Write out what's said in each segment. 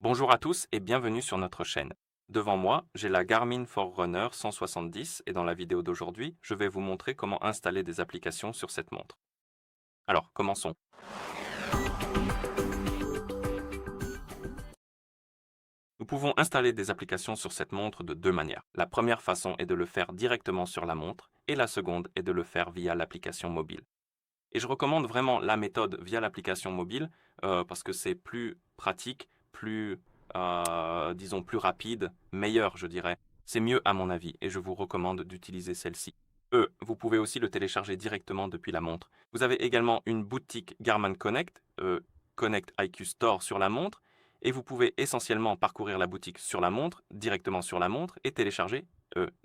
Bonjour à tous et bienvenue sur notre chaîne. Devant moi, j'ai la Garmin Forerunner 170 et dans la vidéo d'aujourd'hui, je vais vous montrer comment installer des applications sur cette montre. Alors, commençons. Nous pouvons installer des applications sur cette montre de deux manières. La première façon est de le faire directement sur la montre et la seconde est de le faire via l'application mobile. Et je recommande vraiment la méthode via l'application mobile parce que c'est plus pratique, plus, disons, plus rapide, meilleur, je dirais. C'est mieux à mon avis et je vous recommande d'utiliser celle-ci. Vous pouvez aussi le télécharger directement depuis la montre. Vous avez également une boutique Garmin Connect, Connect IQ Store sur la montre et vous pouvez essentiellement parcourir la boutique sur la montre, directement sur la montre et télécharger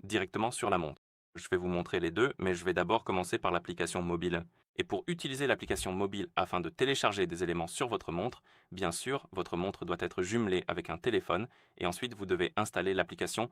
directement sur la montre. Je vais vous montrer les deux, mais je vais d'abord commencer par l'application mobile. Et pour utiliser l'application mobile afin de télécharger des éléments sur votre montre, bien sûr, votre montre doit être jumelée avec un téléphone et ensuite vous devez installer l'application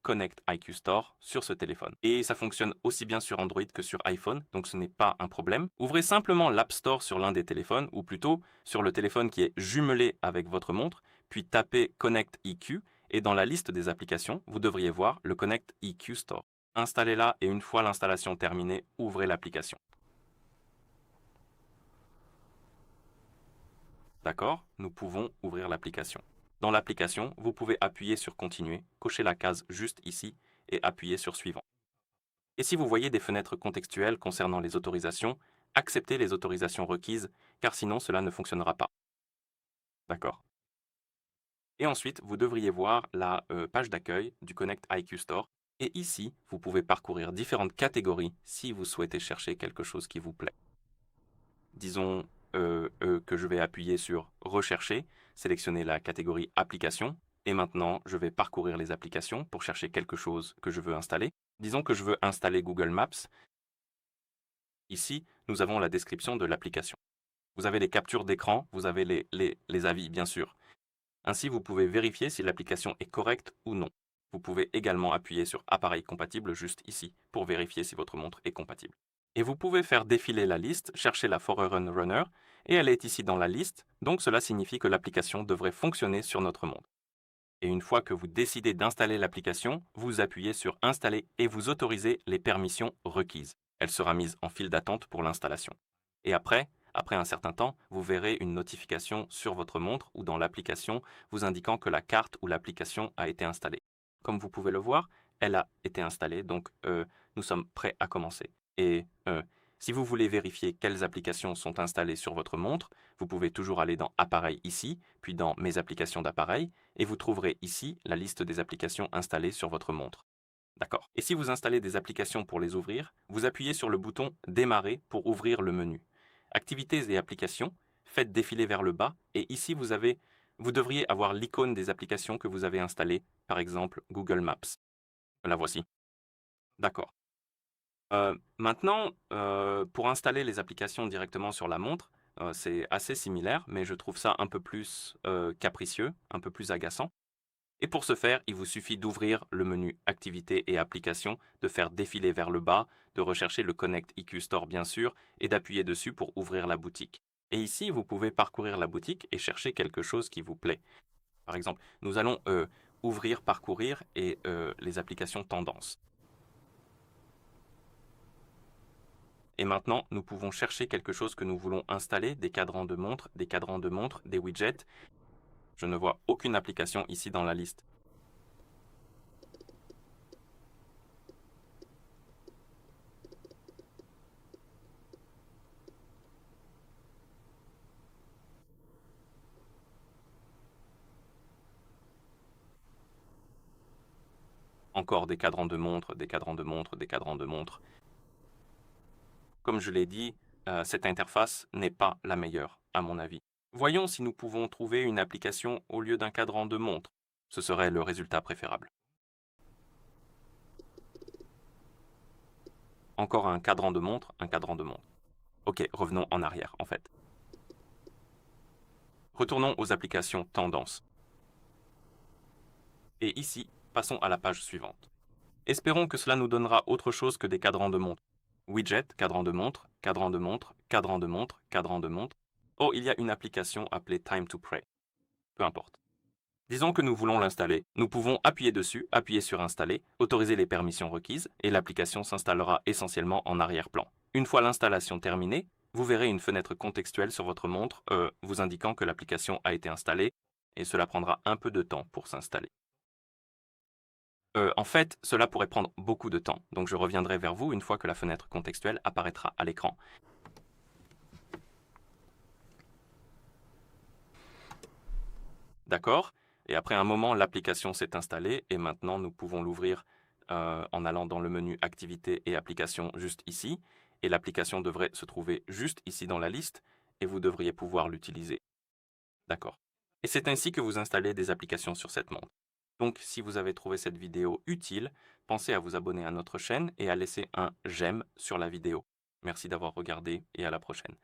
Connect IQ Store sur ce téléphone. Et ça fonctionne aussi bien sur Android que sur iPhone, donc ce n'est pas un problème. Ouvrez simplement l'App Store sur l'un des téléphones, ou plutôt sur le téléphone qui est jumelé avec votre montre, puis tapez Connect IQ et dans la liste des applications, vous devriez voir le Connect IQ Store. Installez-la et une fois l'installation terminée, ouvrez l'application. D'accord? Nous pouvons ouvrir l'application. Dans l'application, vous pouvez appuyer sur Continuer, cocher la case juste ici et appuyer sur Suivant. Et si vous voyez des fenêtres contextuelles concernant les autorisations, acceptez les autorisations requises, car sinon cela ne fonctionnera pas. D'accord? Et ensuite, vous devriez voir la page d'accueil du Connect IQ Store. Et ici, vous pouvez parcourir différentes catégories si vous souhaitez chercher quelque chose qui vous plaît. Disons que je vais appuyer sur Rechercher, sélectionner la catégorie Applications, et maintenant je vais parcourir les applications pour chercher quelque chose que je veux installer. Disons que je veux installer Google Maps. Ici, nous avons la description de l'application. Vous avez les captures d'écran, vous avez les avis, bien sûr. Ainsi, vous pouvez vérifier si l'application est correcte ou non. Vous pouvez également appuyer sur Appareil compatible juste ici pour vérifier si votre montre est compatible. Et vous pouvez faire défiler la liste, chercher la Forerunner Runner, et elle est ici dans la liste, donc cela signifie que l'application devrait fonctionner sur notre montre. Et une fois que vous décidez d'installer l'application, vous appuyez sur Installer et vous autorisez les permissions requises. Elle sera mise en file d'attente pour l'installation. Et après un certain temps, vous verrez une notification sur votre montre ou dans l'application vous indiquant que la carte ou l'application a été installée. Comme vous pouvez le voir, elle a été installée, donc nous sommes prêts à commencer. Et si vous voulez vérifier quelles applications sont installées sur votre montre, vous pouvez toujours aller dans Appareil ici, puis dans Mes applications d'appareil, et vous trouverez ici la liste des applications installées sur votre montre. D'accord. Et si vous installez des applications pour les ouvrir, vous appuyez sur le bouton Démarrer pour ouvrir le menu. Activités et applications, faites défiler vers le bas, et ici vous devriez avoir l'icône des applications que vous avez installées, par exemple Google Maps. La voici. D'accord. Maintenant, pour installer les applications directement sur la montre, c'est assez similaire, mais je trouve ça un peu plus capricieux, un peu plus agaçant. Et pour ce faire, il vous suffit d'ouvrir le menu Activités et applications, de faire défiler vers le bas, de rechercher le Connect IQ Store bien sûr, et d'appuyer dessus pour ouvrir la boutique. Et ici, vous pouvez parcourir la boutique et chercher quelque chose qui vous plaît. Par exemple, nous allons ouvrir, parcourir et les applications tendances. Et maintenant, nous pouvons chercher quelque chose que nous voulons installer, des cadrans de montre, des widgets. Je ne vois aucune application ici dans la liste. Encore des cadrans de montre, des cadrans de montre, des cadrans de montre. Comme je l'ai dit, cette interface n'est pas la meilleure, à mon avis. Voyons si nous pouvons trouver une application au lieu d'un cadran de montre. Ce serait le résultat préférable. Encore un cadran de montre, un cadran de montre. Ok, revenons en arrière, en fait. Retournons aux applications tendances. Et ici, passons à la page suivante. Espérons que cela nous donnera autre chose que des cadrans de montre. Widget, cadran de montre, cadran de montre, cadran de montre, cadran de montre. Oh, il y a une application appelée Time to Pray. Peu importe. Disons que nous voulons l'installer. Nous pouvons appuyer dessus, appuyer sur Installer, autoriser les permissions requises et l'application s'installera essentiellement en arrière-plan. Une fois l'installation terminée, vous verrez une fenêtre contextuelle sur votre montre vous indiquant que l'application a été installée et cela prendra un peu de temps pour s'installer. En fait, cela pourrait prendre beaucoup de temps, donc je reviendrai vers vous une fois que la fenêtre contextuelle apparaîtra à l'écran. D'accord? Et après un moment, l'application s'est installée et maintenant nous pouvons l'ouvrir en allant dans le menu Activités et Applications juste ici. Et l'application devrait se trouver juste ici dans la liste et vous devriez pouvoir l'utiliser. D'accord. Et c'est ainsi que vous installez des applications sur cette montre. Donc, si vous avez trouvé cette vidéo utile, pensez à vous abonner à notre chaîne et à laisser un j'aime sur la vidéo. Merci d'avoir regardé et à la prochaine.